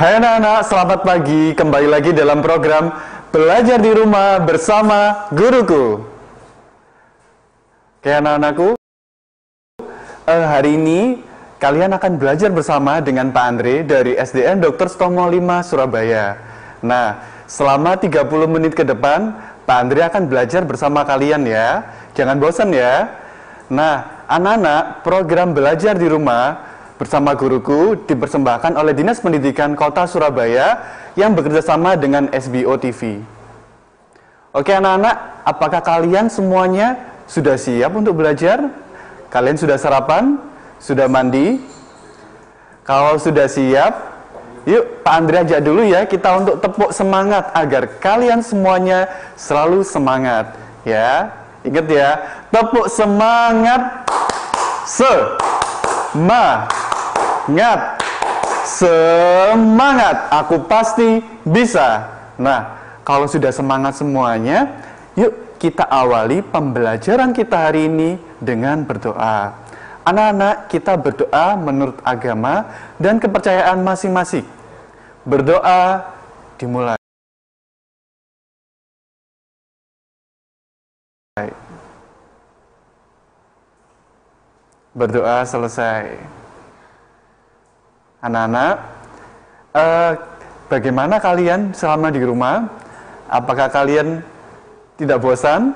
Hai anak-anak, selamat pagi. Kembali lagi dalam program Belajar di Rumah bersama Guruku. Oke anak-anakku, hari ini kalian akan belajar bersama dengan Pak Andre dari SDN Dr. Sutomo 5 Surabaya. Nah, selama 30 menit ke depan, Pak Andre akan belajar bersama kalian ya. Jangan bosan ya. Nah, anak-anak, program Belajar di Rumah bersama Guruku dipersembahkan oleh Dinas Pendidikan Kota Surabaya yang bekerja sama dengan SBO TV. Oke anak-anak, apakah kalian semuanya sudah siap untuk belajar? Kalian sudah sarapan? Sudah mandi? Kalau sudah siap, yuk Pak Andre ajak dulu ya kita untuk tepuk semangat agar kalian semuanya selalu semangat. Ya, ingat ya, tepuk semangat. Semangat, aku pasti bisa. Nah, kalau sudah semangat semuanya, yuk kita awali pembelajaran kita hari ini dengan berdoa. Anak-anak, kita berdoa menurut agama dan kepercayaan masing-masing. Berdoa dimulai. Berdoa selesai. Anak-anak, bagaimana kalian selama di rumah? Apakah kalian tidak bosan?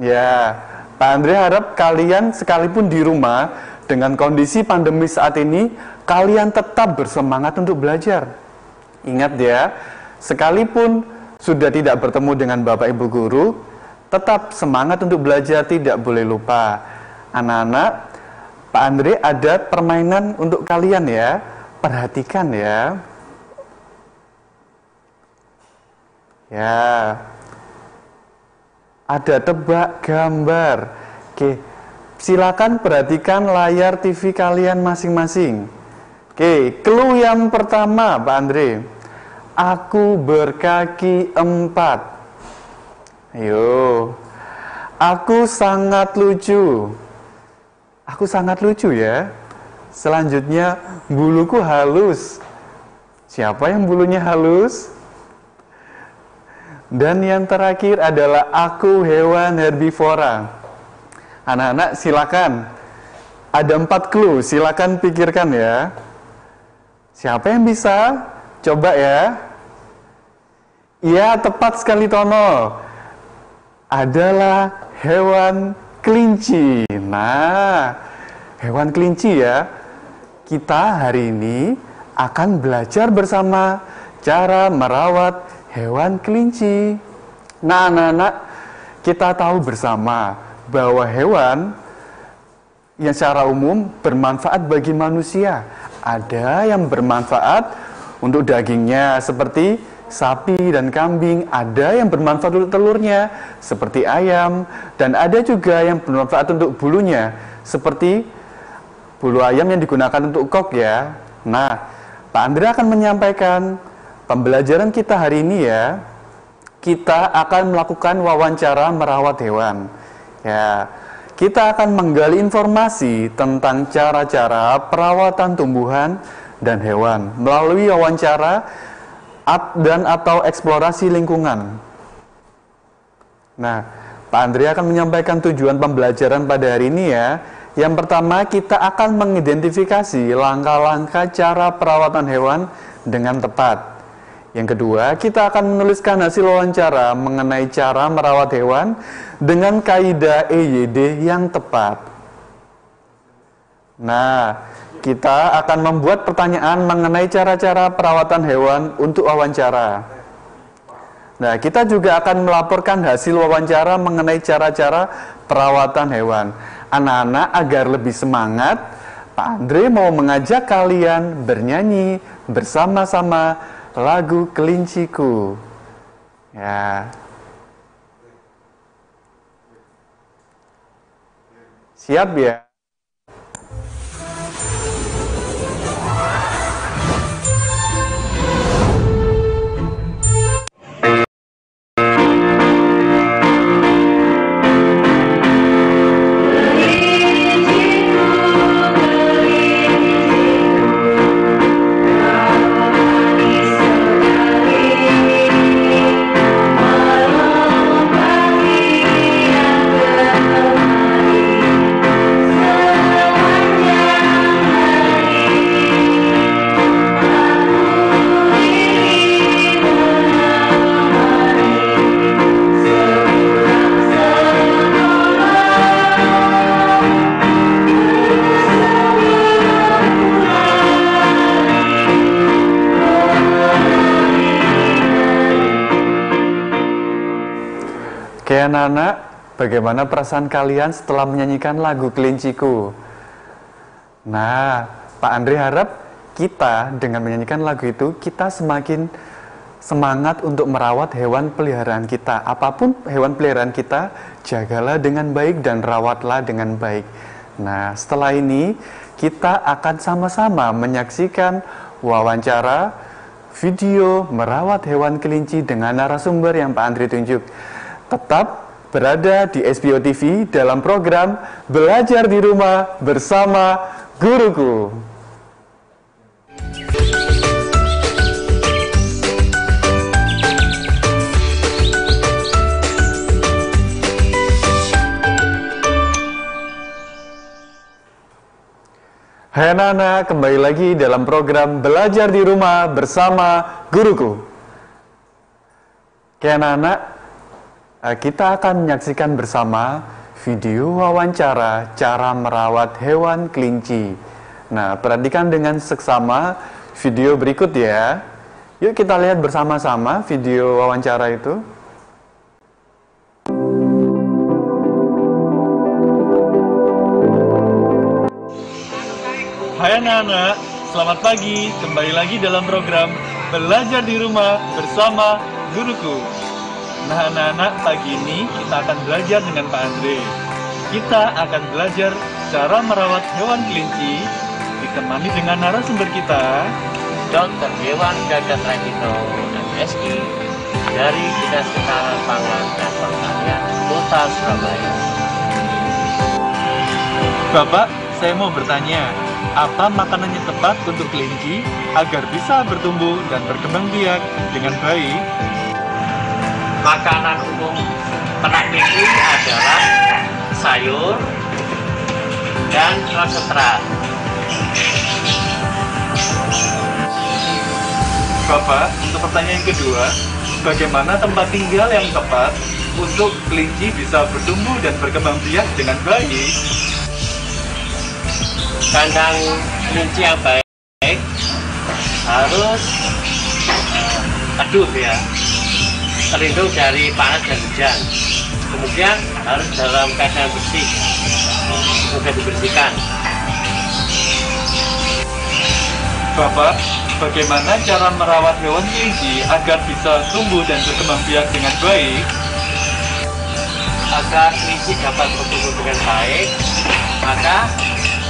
Ya, Pak Andre harap kalian sekalipun di rumah dengan kondisi pandemi saat ini, kalian tetap bersemangat untuk belajar. Ingat ya, sekalipun sudah tidak bertemu dengan Bapak Ibu Guru, tetap semangat untuk belajar, tidak boleh lupa. Anak-anak, Pak Andre ada permainan untuk kalian ya, perhatikan ya. Ya, ada tebak gambar. Oke, silakan perhatikan layar TV kalian masing-masing. Oke, clue yang pertama Pak Andre. Aku berkaki 4. Ayo, aku sangat lucu. Aku sangat lucu ya. Selanjutnya, buluku halus. Siapa yang bulunya halus? Dan yang terakhir adalah aku hewan herbivora. Anak-anak silakan. Ada 4 clue, silakan pikirkan ya. Siapa yang bisa? Coba ya. Iya, tepat sekali Tono. Adalah hewan kelinci. Nah, hewan kelinci ya. Kita hari ini akan belajar bersama cara merawat hewan kelinci. Nah, anak-anak, kita tahu bersama bahwa hewan yang secara umum bermanfaat bagi manusia. Ada yang bermanfaat untuk dagingnya seperti sapi dan kambing, ada yang bermanfaat untuk telurnya seperti ayam, dan ada juga yang bermanfaat untuk bulunya seperti bulu ayam yang digunakan untuk kok ya. Nah, Pak Andre akan menyampaikan pembelajaran kita hari ini ya. Kita akan melakukan wawancara merawat hewan. Ya, kita akan menggali informasi tentang cara-cara perawatan tumbuhan dan hewan melalui wawancara dan atau eksplorasi lingkungan. Nah, Pak Andre akan menyampaikan tujuan pembelajaran pada hari ini ya. Yang pertama, kita akan mengidentifikasi langkah-langkah cara perawatan hewan dengan tepat. Yang kedua, kita akan menuliskan hasil wawancara mengenai cara merawat hewan dengan kaidah EYD yang tepat. Nah, kita akan membuat pertanyaan mengenai cara-cara perawatan hewan untuk wawancara. Nah, kita juga akan melaporkan hasil wawancara mengenai cara-cara perawatan hewan. Anak-anak, agar lebih semangat, Pak Andre mau mengajak kalian bernyanyi bersama-sama lagu Kelinciku. Ya. Siap ya? Hai anak-anak, bagaimana perasaan kalian setelah menyanyikan lagu Kelinciku? Nah, Pak Andre harap kita dengan menyanyikan lagu itu, kita semakin semangat untuk merawat hewan peliharaan kita. Apapun hewan peliharaan kita, jagalah dengan baik dan rawatlah dengan baik. Nah, setelah ini kita akan sama-sama menyaksikan wawancara video merawat hewan kelinci dengan narasumber yang Pak Andre tunjuk. Tetap berada di SBO TV dalam program Belajar di Rumah bersama Guruku. Hai anak-anak, kembali lagi dalam program Belajar di Rumah bersama Guruku. Oke anak-anak, kita akan menyaksikan bersama video wawancara cara merawat hewan kelinci. Nah, perhatikan dengan seksama video berikut ya. Yuk kita lihat bersama-sama video wawancara itu. Hai anak-anak, selamat pagi. Kembali lagi dalam program Belajar di Rumah bersama Guruku. Nah anak-anak, pagi ini kita akan belajar dengan Pak Andre. Kita akan belajar cara merawat hewan kelinci, ditemani dengan narasumber kita, Dr. Dewan Gagat Rajito, MSI, dari Dinas Ketahanan Pangan dan Pertanian Kota Surabaya. Bapak, saya mau bertanya, apa makanan yang tepat untuk kelinci agar bisa bertumbuh dan berkembang biak dengan baik? Makanan umum ternak kelinci adalah sayur dan konsentrat. Bapak, untuk pertanyaan yang kedua, bagaimana tempat tinggal yang tepat untuk kelinci bisa bertumbuh dan berkembang biak dengan baik? Kandang kelinci yang baik harus teduh ya, terlindung dari panas dan hujan. Kemudian harus dalam keadaan bersih, mudah dibersihkan. Bapak, bagaimana cara merawat hewan kelinci agar bisa tumbuh dan berkembang biak dengan baik? Agar kelinci dapat bertumbuh dengan baik, maka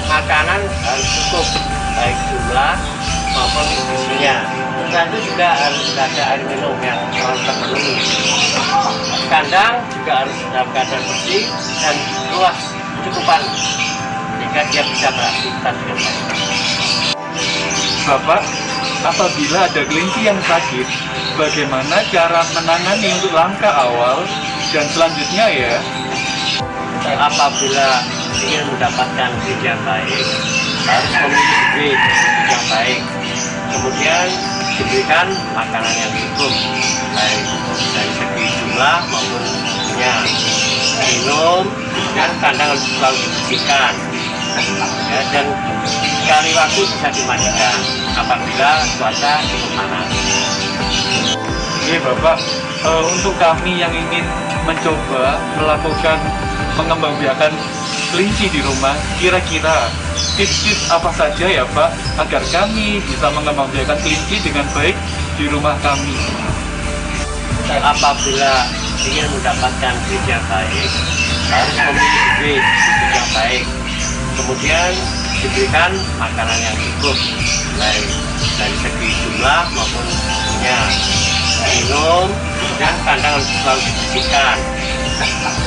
makanan harus cukup, baik jumlah maupun nutrisinya. Dan itu juga harus ada air minum yang terpenuhi. Kandang juga harus dalam keadaan bersih dan luas kecukupan sehingga dia bisa beraktivitas dengan baik. Bapak, apabila ada kelinci yang sakit, bagaimana cara menangani untuk langkah awal dan selanjutnya ya? Apabila ingin mendapatkan feed yang baik, harus memilih feed yang baik. Kemudian diberikan makanan yang cukup, baik dari segi jumlah maupun bentuknya. Minum dan kandang harus selalu dibersihkan. Ya, dan sekali waktu bisa dimandikan apabila cuaca cukup panas. Oke Bapak, untuk kami yang ingin mencoba melakukan pengembangbiakan kelinci di rumah, kira-kira tips-tips apa saja ya Pak agar kami bisa mengembangbiakan kelinci dengan baik di rumah kami? Apabila ingin mendapatkan feed yang baik, harus memilih feed yang baik. Kemudian diberikan makanan yang cukup, baik dari segi jumlah maupun bentuknya. Minum dan kandang harus selalu dibersihkan.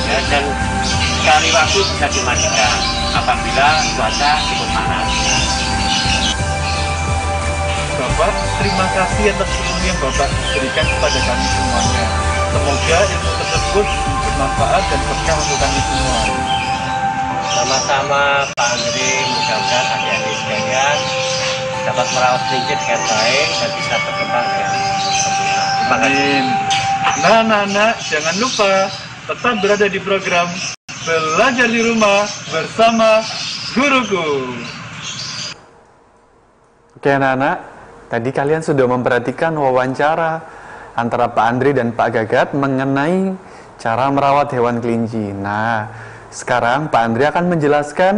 Ya, dan sekali waktu bisa dimandikan apabila cuaca cukup panas. Bapak, terima kasih atas ilmu yang Bapak berikan kepada kami semuanya. Semoga ilmu tersebut bermanfaat dan berkah untuk kami semua. Sama-sama Pak Andre, mudah-mudahan adik-adik sekalian dapat merawat kelinci dengan baik dan bisa berkembang dengan sempurna. Terima kasih. Nah, anak-anak, jangan lupa tetap berada di program Belajar di Rumah bersama Guruku. Oke anak-anak, tadi kalian sudah memperhatikan wawancara antara Pak Andre dan Pak Gagat mengenai cara merawat hewan kelinci. Nah, sekarang Pak Andre akan menjelaskan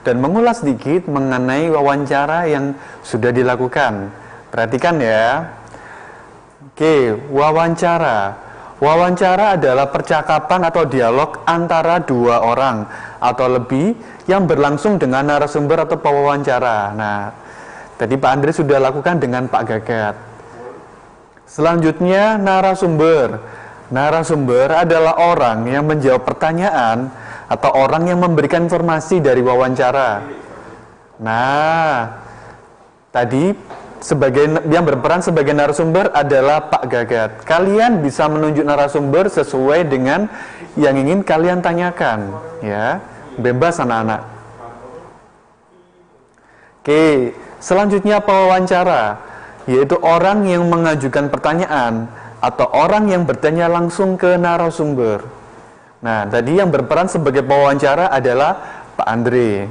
dan mengulas sedikit mengenai wawancara yang sudah dilakukan. Perhatikan ya. Oke, wawancara. Wawancara adalah percakapan atau dialog antara dua orang atau lebih yang berlangsung dengan narasumber atau pewawancara. Nah, tadi Pak Andre sudah lakukan dengan Pak Gagat. Selanjutnya narasumber. Narasumber adalah orang yang menjawab pertanyaan atau orang yang memberikan informasi dari wawancara. Nah, tadi yang berperan sebagai narasumber adalah Pak Gagat. Kalian bisa menunjuk narasumber sesuai dengan yang ingin kalian tanyakan, ya. Bebas anak-anak. Oke, selanjutnya pewawancara, yaitu orang yang mengajukan pertanyaan atau orang yang bertanya langsung ke narasumber. Nah, tadi yang berperan sebagai pewawancara adalah Pak Andre.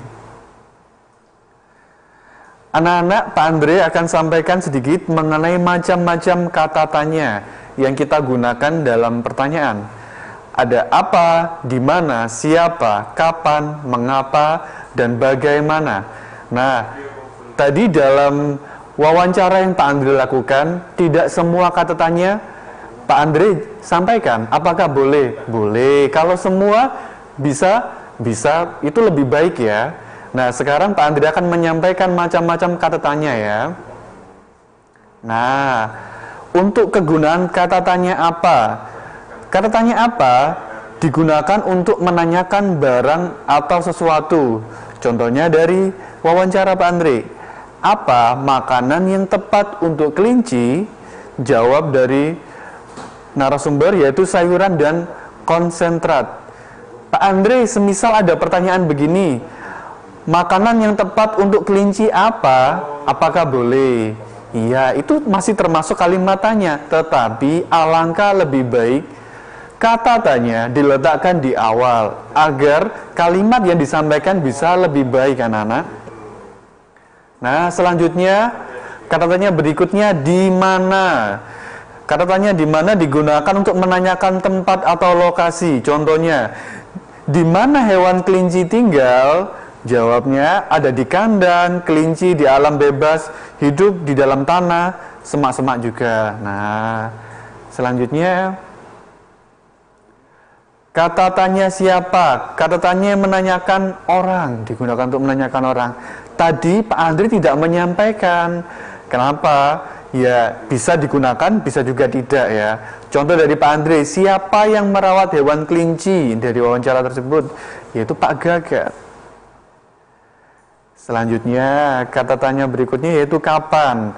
Anak-anak, Pak Andre akan sampaikan sedikit mengenai macam-macam kata tanya yang kita gunakan dalam pertanyaan. Ada apa, di mana, siapa, kapan, mengapa, dan bagaimana. Nah, tadi dalam wawancara yang Pak Andre lakukan, tidak semua kata tanya Pak Andre sampaikan. Apakah boleh? Boleh. Kalau semua bisa itu lebih baik ya. Nah, sekarang Pak Andre akan menyampaikan macam-macam kata tanya ya. Nah, untuk kegunaan kata tanya apa? Kata tanya apa digunakan untuk menanyakan barang atau sesuatu. Contohnya dari wawancara Pak Andre. Apa makanan yang tepat untuk kelinci? Jawab dari narasumber yaitu sayuran dan konsentrat. Pak Andre, semisal ada pertanyaan begini, makanan yang tepat untuk kelinci apa? Apakah boleh? Iya, itu masih termasuk kalimat tanya, tetapi alangkah lebih baik kata tanya diletakkan di awal agar kalimat yang disampaikan bisa lebih baik, anak-anak. Nah, selanjutnya kata tanya berikutnya di mana? Kata tanya di mana digunakan untuk menanyakan tempat atau lokasi. Contohnya, di mana hewan kelinci tinggal? Jawabnya ada di kandang, kelinci di alam bebas, hidup di dalam tanah, semak-semak juga. Nah, selanjutnya kata tanya siapa? Kata tanya menanyakan orang, digunakan untuk menanyakan orang. Tadi Pak Andre tidak menyampaikan. Kenapa? Ya, bisa digunakan, bisa juga tidak ya. Contoh dari Pak Andre, siapa yang merawat hewan kelinci dari wawancara tersebut? Yaitu Pak Gagat. Selanjutnya, kata tanya berikutnya yaitu kapan.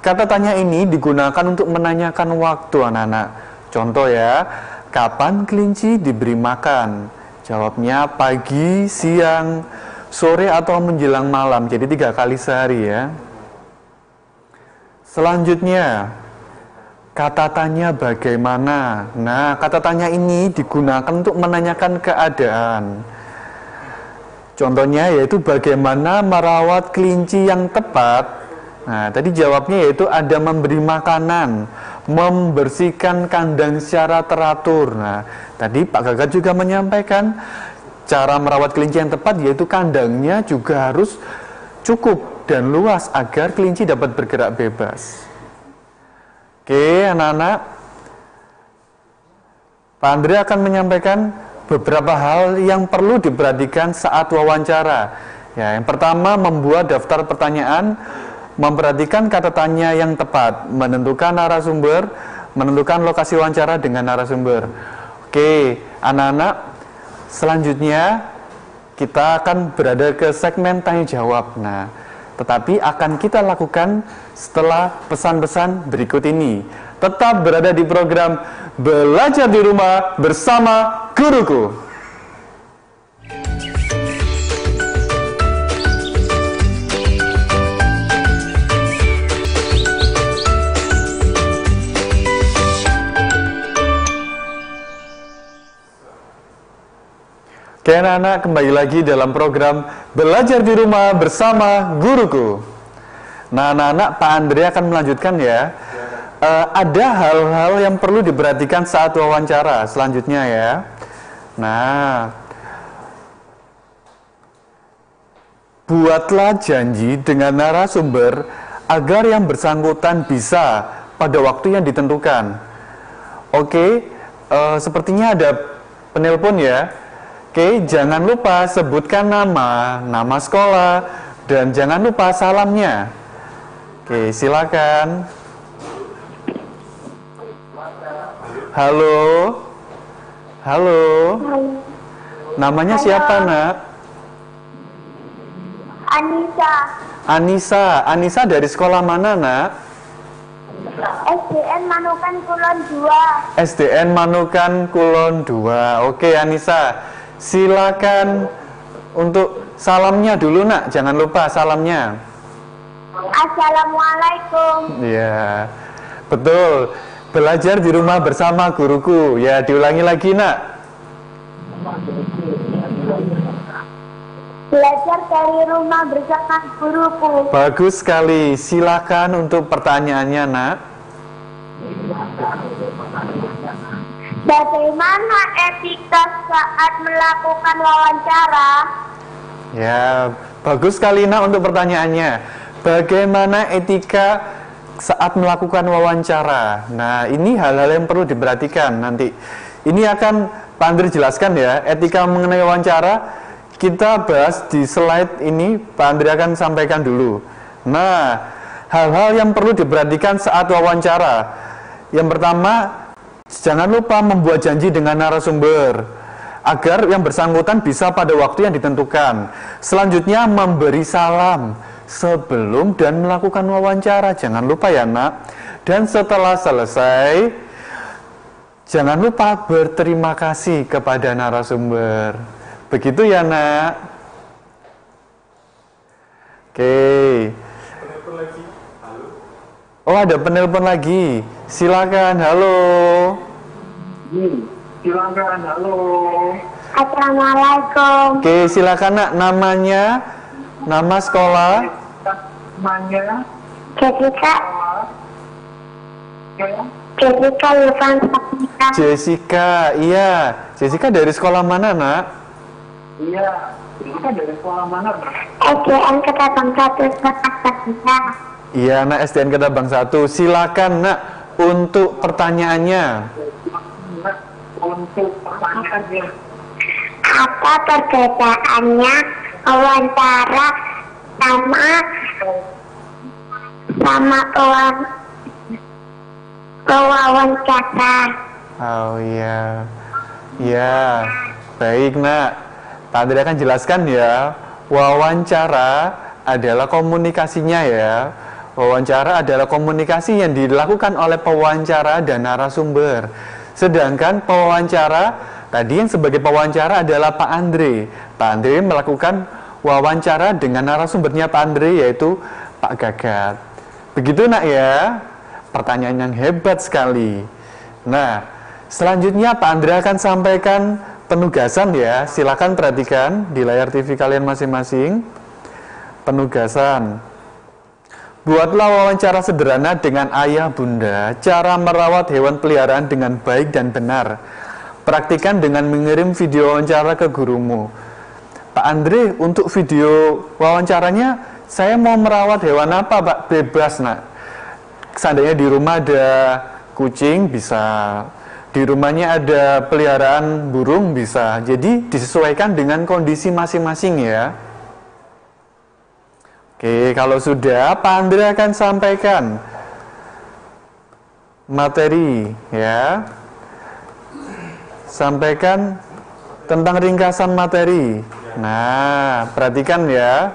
Kata tanya ini digunakan untuk menanyakan waktu, anak-anak. Contoh ya, kapan kelinci diberi makan? Jawabnya pagi, siang, sore, atau menjelang malam. Jadi 3 kali sehari ya. Selanjutnya, kata tanya bagaimana. Nah, kata tanya ini digunakan untuk menanyakan keadaan. Contohnya yaitu bagaimana merawat kelinci yang tepat. Nah, tadi jawabnya yaitu ada memberi makanan, membersihkan kandang secara teratur. Nah, tadi Pak Gagat juga menyampaikan cara merawat kelinci yang tepat yaitu kandangnya juga harus cukup dan luas agar kelinci dapat bergerak bebas. Oke, anak-anak, Pak Andre akan menyampaikan beberapa hal yang perlu diperhatikan saat wawancara. Ya, yang pertama, membuat daftar pertanyaan, memperhatikan kata tanya yang tepat, menentukan narasumber, menentukan lokasi wawancara dengan narasumber. Oke, anak-anak, selanjutnya kita akan berada ke segmen tanya jawab. Nah, tetapi akan kita lakukan setelah pesan-pesan berikut ini. Tetap berada di program Belajar di Rumah bersama Guruku. Oke anak-anak, kembali lagi dalam program Belajar di Rumah bersama Guruku. Nah anak-anak, Pak Andre akan melanjutkan ya. ada hal-hal yang perlu diperhatikan saat wawancara selanjutnya ya. Nah, buatlah janji dengan narasumber agar yang bersangkutan bisa pada waktu yang ditentukan. Oke, sepertinya ada penelpon ya. Oke, jangan lupa sebutkan nama sekolah, dan jangan lupa salamnya. Oke, silakan. Halo. Halo. Namanya siapa, Nak? Anissa. Anissa dari sekolah mana, Nak? SDN Manukan Kulon 2. SDN Manukan Kulon 2. Oke, Anissa. Silakan untuk salamnya dulu, Nak. Jangan lupa salamnya. Assalamualaikum. Ya, betul. Belajar di rumah bersama guruku. Ya, diulangi lagi, Nak. Belajar dari rumah bersama guruku. Bagus sekali. Silakan untuk pertanyaannya, Nak. Bagaimana etika saat melakukan wawancara? Ya, bagus sekali, Nak, untuk pertanyaannya. Bagaimana etika saat melakukan wawancara? Nah, ini hal-hal yang perlu diperhatikan nanti. Ini akan Pak Andri jelaskan ya, etika mengenai wawancara. Kita bahas di slide ini, Pak Andri akan sampaikan dulu. Nah, hal-hal yang perlu diperhatikan saat wawancara. Yang pertama, jangan lupa membuat janji dengan narasumber agar yang bersangkutan bisa pada waktu yang ditentukan. Selanjutnya, memberi salam sebelum dan melakukan wawancara. Jangan lupa ya, Nak. Dan setelah selesai, jangan lupa berterima kasih kepada narasumber. Begitu ya, Nak. Oke. Oh, ada penelpon lagi. Silakan. Halo. Silakan. Halo. Assalamualaikum. Oke, silakan, Nak. Namanya, nama sekolah. Namanya Jessica. Jessica Irfan Saputra. Jessica. Iya. Jessica dari sekolah mana, Nak? iya, kita dari sekolah mana, Pak? SDN Ketabang 1 Surakarta. Iya, Nak, SDN Ketabang 1. Silakan, Nak, untuk pertanyaannya. Untuk pertanyaannya, Apa perbedaannya wawancara sama pewawancara? Oh iya. Ya, baik, Nak. Pak Andri akan jelaskan ya. Wawancara adalah komunikasinya ya. Wawancara adalah komunikasi yang dilakukan oleh pewawancara dan narasumber. Sedangkan pewawancara, tadi yang sebagai pewawancara adalah Pak Andre. Pak Andre melakukan wawancara dengan narasumbernya Pak Andre, yaitu Pak Gagat. Begitu, Nak ya. Pertanyaan yang hebat sekali. Nah, selanjutnya Pak Andre akan sampaikan penugasan ya. Silakan perhatikan di layar TV kalian masing-masing. Penugasan. Buatlah wawancara sederhana dengan ayah bunda, cara merawat hewan peliharaan dengan baik dan benar. Praktikan dengan mengirim video wawancara ke gurumu. Pak Andre, untuk video wawancaranya, saya mau merawat hewan apa, Pak? Bebas, Nak. Seandainya di rumah ada kucing, bisa. Di rumahnya ada peliharaan burung, bisa. Jadi disesuaikan dengan kondisi masing-masing ya. Oke, kalau sudah, Pak Andre akan sampaikan materi ya. Sampaikan tentang ringkasan materi. Nah, perhatikan ya.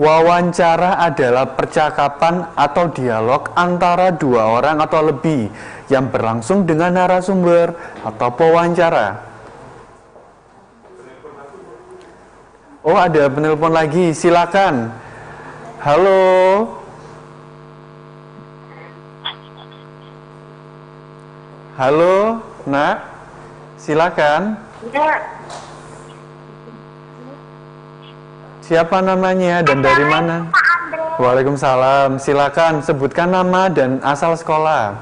Wawancara adalah percakapan atau dialog antara dua orang atau lebih yang berlangsung dengan narasumber atau pewawancara. Oh, ada penelpon lagi, silakan. Halo. Halo, Nak. Silakan. Siapa namanya dan dari mana? Pak Andre. Waalaikumsalam. Silakan sebutkan nama dan asal sekolah.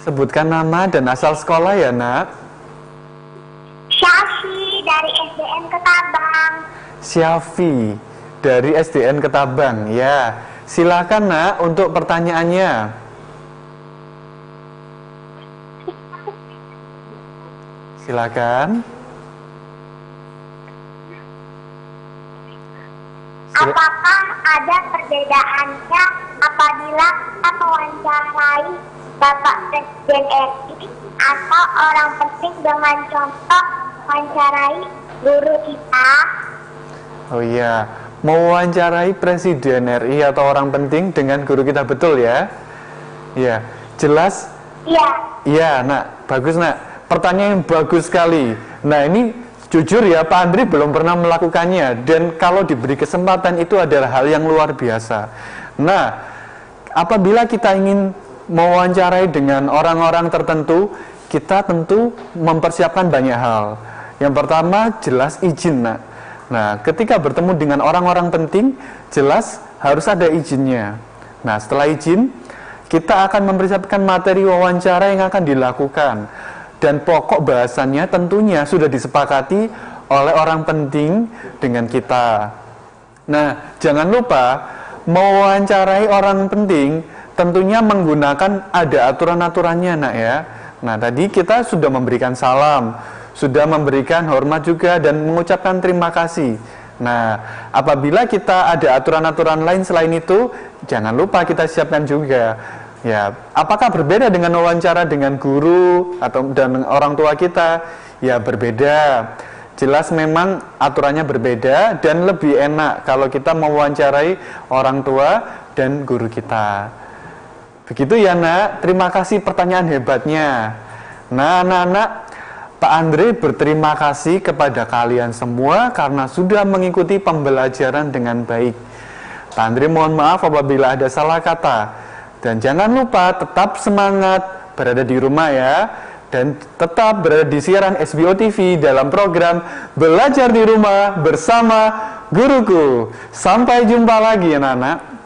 Sebutkan nama dan asal sekolah ya, Nak. Syafi dari SDN Ketabang. Syafi dari SDN Ketabang. Ya, silakan Nak untuk pertanyaannya. Silakan. Apakah ada perbedaannya apabila kita mewawancarai Bapak Presiden RI atau orang penting dengan contoh mewawancarai guru kita? Oh iya, mewawancarai Presiden RI atau orang penting dengan guru kita, betul ya? Iya, jelas? Iya. Iya, Nak, bagus Nak. Pertanyaan yang bagus sekali. Nah ini jujur ya, Pak Andri belum pernah melakukannya, dan kalau diberi kesempatan itu adalah hal yang luar biasa. Nah, apabila kita ingin mewawancarai dengan orang-orang tertentu, kita tentu mempersiapkan banyak hal. Yang pertama, jelas izin, Nak. Nah, ketika bertemu dengan orang-orang penting, jelas harus ada izinnya. Nah, setelah izin, kita akan mempersiapkan materi wawancara yang akan dilakukan. Dan pokok bahasannya tentunya sudah disepakati oleh orang penting dengan kita. Nah, jangan lupa mewawancarai orang penting tentunya menggunakan ada aturan-aturannya, Nak ya. Nah, tadi kita sudah memberikan salam, sudah memberikan hormat juga dan mengucapkan terima kasih. Nah, apabila kita ada aturan-aturan lain selain itu, jangan lupa kita siapkan juga. Ya, apakah berbeda dengan wawancara dengan guru atau dan orang tua kita? Ya, berbeda. Jelas memang aturannya berbeda dan lebih enak kalau kita mewawancarai orang tua dan guru kita. Begitu ya, Nak. Terima kasih pertanyaan hebatnya. Nah, anak-anak, Pak Andre berterima kasih kepada kalian semua karena sudah mengikuti pembelajaran dengan baik. Pak Andre mohon maaf apabila ada salah kata. Dan jangan lupa tetap semangat berada di rumah ya. Dan tetap berada di siaran SBO TV dalam program Belajar di Rumah bersama Guruku. Sampai jumpa lagi anak-anak.